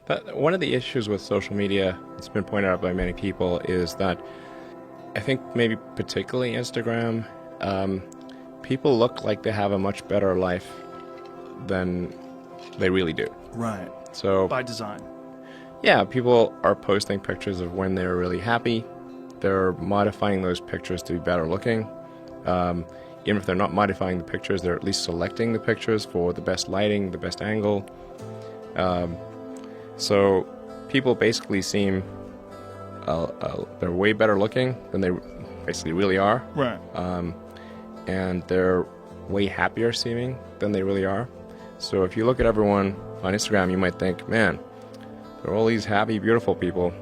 But one of the issues with social media, it's been pointed out by many people, is that I think maybe particularly Instagram, people look like they have a much better life than they really do. Right. So By design. yeah, people are posting pictures of when they're really happy. They're modifying those pictures to be better looking. Even if they're not modifying the pictures, they're at least selecting the pictures for the best lighting, the best angle. So people basically seem they're way better looking than they basically really are. Right. And they're way happier seeming than they really are. So if you look at everyone on Instagram, you might think, man, there are all these happy, beautiful people,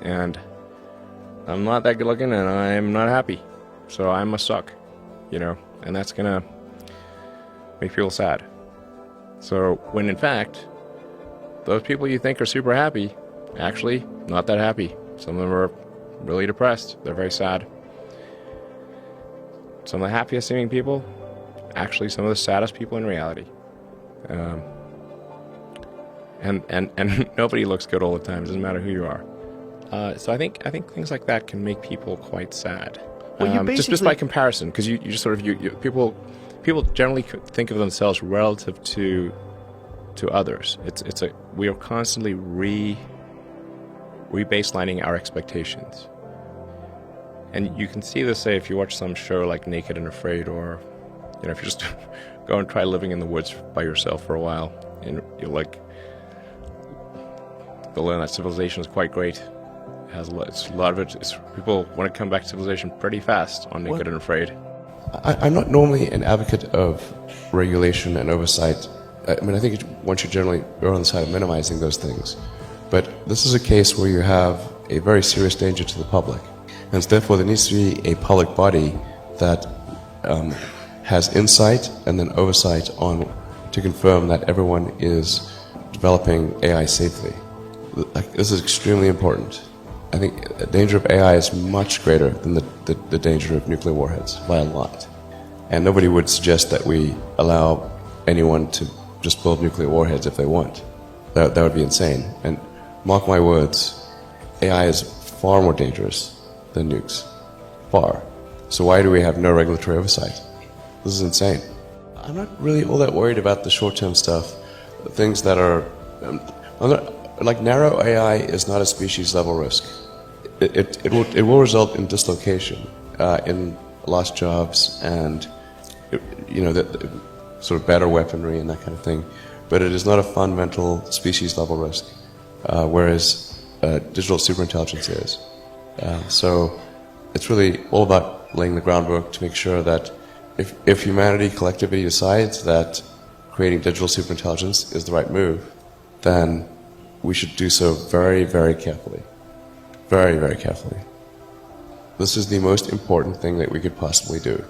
and I'm not that good looking, and I'm not happy. So I must suck, and that's gonna make people sad. So when in fact, those people you think are super happy, actually not that happy. Some of them are really depressed. They're very sad. Some of the happiest seeming people, actually some of the saddest people in reality. And nobody looks good all the time. It doesn't matter who you are. So I think things like that can make people quite sad. Well, just by comparison, because you just sort of people generally think of themselves relative to others. We are constantly rebaselining our expectations. And you can see this, say, if you watch some show like Naked and Afraid, or if you just go and try living in the woods by yourself for a while, and you'll learn that civilization is quite great. It has a lot of it. People want to come back to civilization pretty fast on Naked and Afraid. I'm not normally an advocate of regulation and oversight. I mean, I think one should generally err on the side of minimizing those things. But this is a case where you have a very serious danger to the public. And therefore, there needs to be a public body that has insight and then oversight to confirm that everyone is developing AI safely. This is extremely important. I think the danger of AI is much greater than the danger of nuclear warheads by a lot. And nobody would suggest that we allow anyone to just build nuclear warheads if they want. That would be insane. And mark my words, AI is far more dangerous than nukes. Far. So why do we have no regulatory oversight? This is insane. I'm not really all that worried about the short-term stuff. Things that are... like narrow AI is not a species-level risk. It will result in dislocation, in lost jobs and the sort of better weaponry and that kind of thing. But it is not a fundamental species-level risk, whereas digital superintelligence is. So it's really all about laying the groundwork to make sure that if humanity collectively decides that creating digital superintelligence is the right move, then we should do so very, very carefully. Very, very carefully. This is the most important thing that we could possibly do.